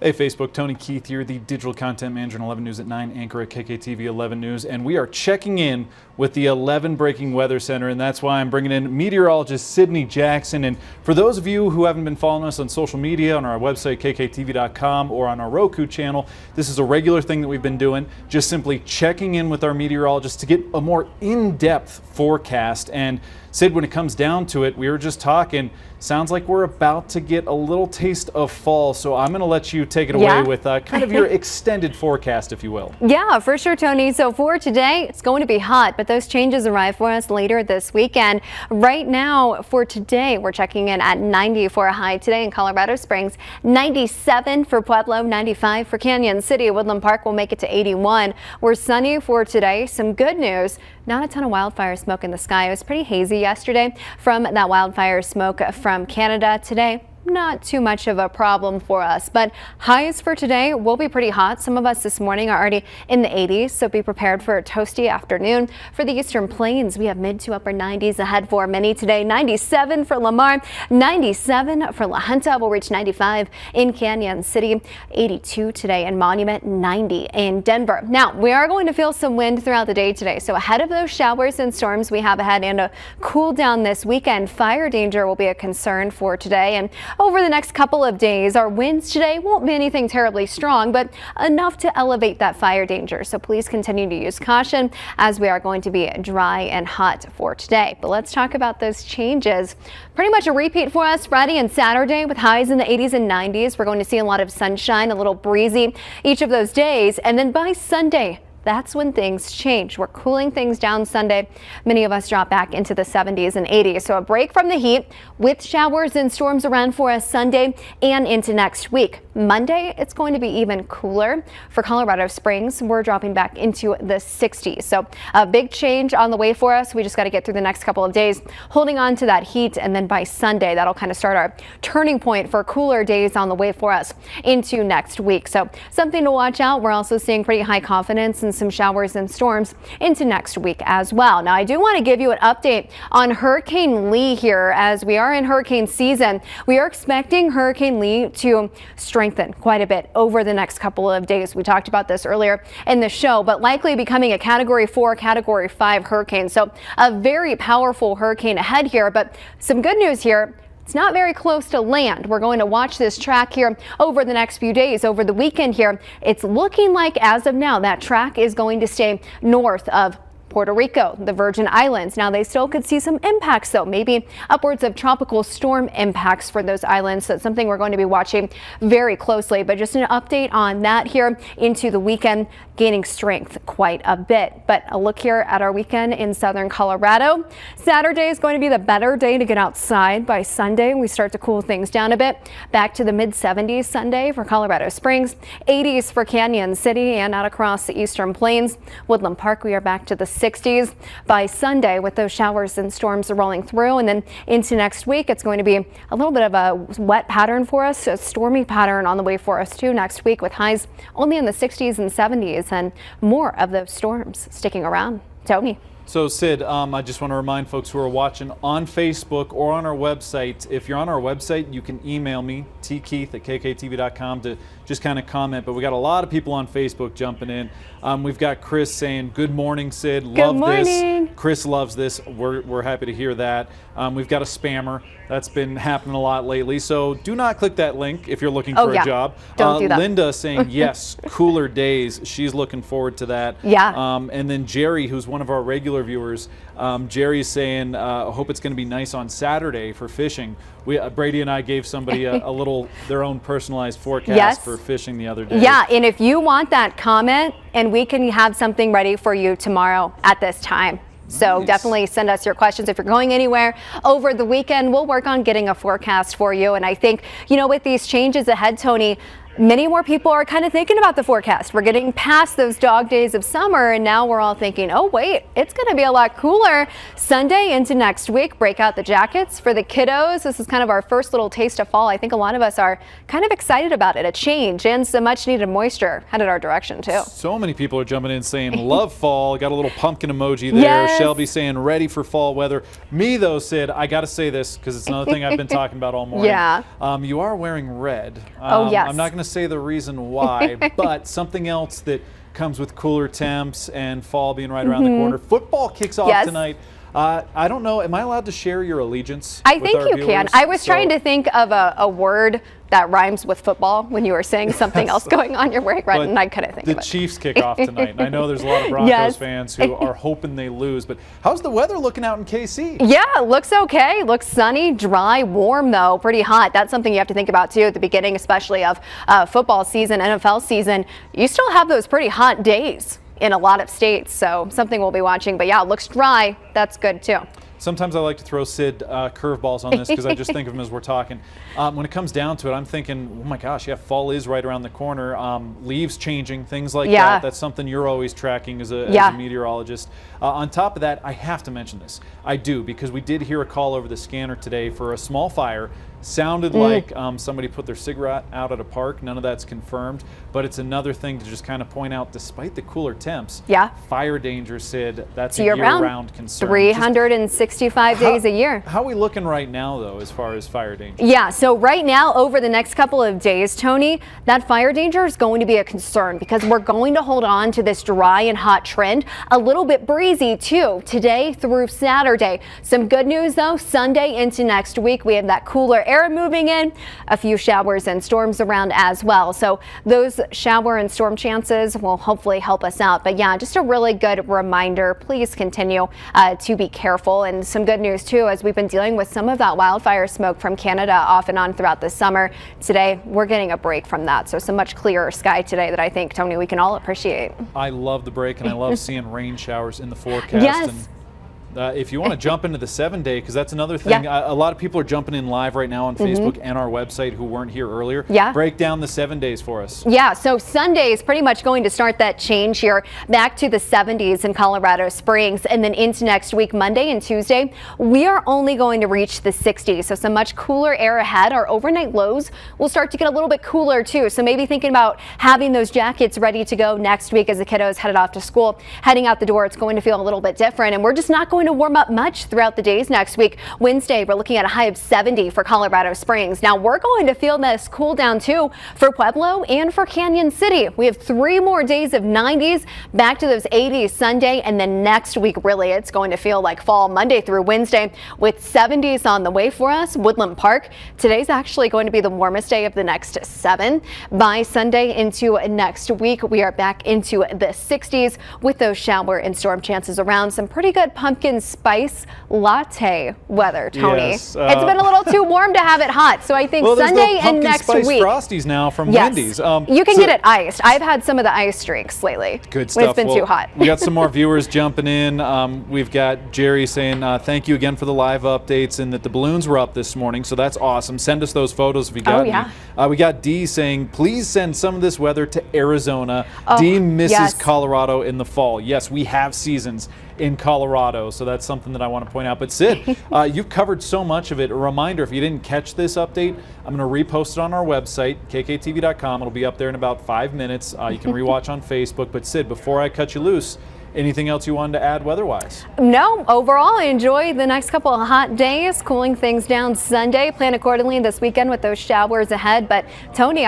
Hey Facebook, Tony Keith here, the digital content manager in 11 News at 9, anchor at KKTV 11 News, and we are checking in with the 11 Breaking Weather Center, and that's why I'm bringing in meteorologist Sydney Jackson. And for those of you who haven't been following us on social media, on our website kktv.com or on our Roku channel, this is a regular thing that we've been doing, just simply checking in with our meteorologists to get a more in-depth forecast. And Sid, when it comes down to it, we were just talking, sounds like we're about to get a little taste of fall, so I'm going to let you take it away with kind of your extended forecast, if you will. Yeah, for sure, Tony. So for today, it's going to be hot, but those changes arrive for us later this weekend. Right now, for today, we're checking in at 90 for a high today in Colorado Springs, 97 for Pueblo, 95 for Canyon City. Woodland Park will make it to 81. We're sunny for today. Some good news, not a ton of wildfire smoke in the sky. It was pretty hazy yesterday from that wildfire smoke from Canada. Today, not too much of a problem for us, but highs for today will be pretty hot. Some of us this morning are already in the 80s, so be prepared for a toasty afternoon. For the eastern plains, we have mid to upper 90s ahead for many today. 97 for Lamar, 97 for La Junta. We'll reach 95 in Canyon City, 82 today in Monument, 90 in Denver. Now, we are going to feel some wind throughout the day today, so ahead of those showers and storms we have ahead and a cool down this weekend, fire danger will be a concern for today. And over the next couple of days, our winds today won't be anything terribly strong, but enough to elevate that fire danger. So please continue to use caution as we are going to be dry and hot for today. But let's talk about those changes. Pretty much a repeat for us Friday and Saturday with highs in the 80s and 90s. We're going to see a lot of sunshine, a little breezy each of those days. And then by Sunday, that's when things change. We're cooling things down Sunday. Many of us drop back into the 70s and 80s. So a break from the heat with showers and storms around for us Sunday and into next week. Monday, it's going to be even cooler. For Colorado Springs, we're dropping back into the 60s. So a big change on the way for us. We just got to get through the next couple of days, holding on to that heat. And then by Sunday, that'll kind of start our turning point for cooler days on the way for us into next week. So something to watch out. We're also seeing pretty high confidence and some showers and storms into next week as well. Now, I do want to give you an update on Hurricane Lee here as we are in hurricane season. We are expecting Hurricane Lee to strengthen quite a bit over the next couple of days. We talked about this earlier in the show, but likely becoming a Category 4, Category 5 hurricane. So a very powerful hurricane ahead here, but some good news here. It's not very close to land. We're going to watch this track here over the next few days, over the weekend here. It's looking like as of now that track is going to stay north of Puerto Rico, the Virgin Islands. Now, they still could see some impacts, though, maybe upwards of tropical storm impacts for those islands. So it's something we're going to be watching very closely. But just an update on that here into the weekend, gaining strength quite a bit. But a look here at our weekend in southern Colorado. Saturday is going to be the better day to get outside. By Sunday, we start to cool things down a bit. Back to the mid 70s Sunday for Colorado Springs, 80s for Canyon City and out across the eastern plains. Woodland Park, we are back to the 60s by Sunday with those showers and storms rolling through. And then into next week, it's going to be a little bit of a wet pattern for us, a stormy pattern on the way for us too next week with highs only in the 60s and 70s and more of those storms sticking around. Tony. So Sid, I just want to remind folks who are watching on Facebook or on our website, if you're on our website, you can email me, tkeith@kktv.com, to just kind of comment. But we got a lot of people on Facebook jumping in. We've got Chris saying, good morning, Sid. Love this. Chris loves this. We're happy to hear that. We've got a spammer. That's been happening a lot lately. So do not click that link if you're looking for a job. Don't do that. Linda saying, yes, cooler days. She's looking forward to that. Yeah. And then Jerry, who's one of our regular viewers, Jerry's saying, I hope it's going to be nice on Saturday for fishing. Brady and I gave somebody a little, their own personalized forecast for fishing the other day. Yeah, and if you want that, comment, and we can have something ready for you tomorrow at this time. So definitely send us your questions. If you're going anywhere over the weekend, we'll work on getting a forecast for you. And I think, you know, with these changes ahead, Tony, many more people are kind of thinking about the forecast. We're getting past those dog days of summer, and now we're all thinking, oh, wait, it's going to be a lot cooler Sunday into next week. Break out the jackets for the kiddos. This is kind of our first little taste of fall. I think a lot of us are kind of excited about it, a change and some much needed moisture headed our direction, too. So many people are jumping in saying, love fall. Got a little pumpkin emoji there. Yes. Shelby saying, ready for fall weather. Me, though, Sid, I got to say this because it's another thing I've been talking about all morning. Yeah. You are wearing red. Oh, yes. I'm not going to to say the reason why, but something else that comes with cooler temps and fall being right around the corner. Football kicks off tonight. I don't know. Am I allowed to share your allegiance? I think you can. I was trying to think of a word that rhymes with football when you were saying something else going on your work, right? And I couldn't think of it. The Chiefs kick off tonight. And I know there's a lot of Broncos fans who are hoping they lose. But how's the weather looking out in KC? Yeah, looks okay. Looks sunny, dry, warm though, pretty hot. That's something you have to think about too at the beginning, especially of football season, NFL season. You still have those pretty hot days in a lot of states, so something we'll be watching. But yeah, it looks dry. That's good too. Sometimes I like to throw Sid curveballs on this because I just think of him as we're talking. When it comes down to it, I'm thinking, oh my gosh, yeah, fall is right around the corner. Leaves changing, things like that. That's something you're always tracking as a meteorologist. On top of that, I have to mention this. I do, because we did hear a call over the scanner today for a small fire. Sounded like somebody put their cigarette out at a park. None of that's confirmed, but it's another thing to just kind of point out, despite the cooler temps, fire danger, Sid, that's a year-round concern. 365 days a year. How are we looking right now, though, as far as fire danger? Yeah, so right now, over the next couple of days, Tony, that fire danger is going to be a concern because we're going to hold on to this dry and hot trend. A little bit breezy, too, today through Saturday. Some good news, though, Sunday into next week, we have that cooler air moving in, a few showers and storms around as well. So those shower and storm chances will hopefully help us out. But yeah, just a really good reminder. Please continue to be careful. And some good news too, as we've been dealing with some of that wildfire smoke from Canada off and on throughout the summer. Today, we're getting a break from that. So some much clearer sky today that I think, Tony, we can all appreciate. I love the break, and I love seeing rain showers in the forecast. And if you want to jump into the 7-day, because that's another thing, a lot of people are jumping in live right now on Facebook and our website who weren't here earlier. Break down the 7 days for us. Yeah, so Sunday is pretty much going to start that change here back to the 70s in Colorado Springs, and then into next week, Monday and Tuesday, we are only going to reach the 60s. So some much cooler air ahead. Our overnight lows will start to get a little bit cooler too. So maybe thinking about having those jackets ready to go next week as the kiddos headed off to school. Heading out the door, it's going to feel a little bit different, and we're just not going to warm up much throughout the days next week. Wednesday, we're looking at a high of 70 for Colorado Springs. Now we're going to feel this cool down too for Pueblo and for Canyon City. We have 3 more days of 90s, back to those 80s Sunday, and then next week really it's going to feel like fall Monday through Wednesday with 70s on the way for us. Woodland Park, today's actually going to be the warmest day of the next 7. By Sunday into next week, we are back into the 60s with those shower and storm chances around. Some pretty good pumpkin spice latte weather, Tony. Yes, it's been a little too warm to have it hot, so I think Sunday and next week. Frosties now from Wendy's. You can get it iced. I've had some of the iced drinks lately. Good stuff. It's been too hot. We got some more viewers jumping in. We've got Jerry saying thank you again for the live updates and that the balloons were up this morning, so that's awesome. Send us those photos if you got any. We got Dee saying please send some of this weather to Arizona. Dee misses Colorado in the fall. Yes, we have seasons in Colorado, so that's something that I want to point out. But Sid, you've covered so much of it. A reminder, if you didn't catch this update, I'm going to repost it on our website, kktv.com. It'll be up there in about 5 minutes. You can rewatch on Facebook. But Sid, before I cut you loose, anything else you wanted to add weather-wise? No, overall, enjoy the next couple of hot days, cooling things down Sunday. Plan accordingly this weekend with those showers ahead. But Tony,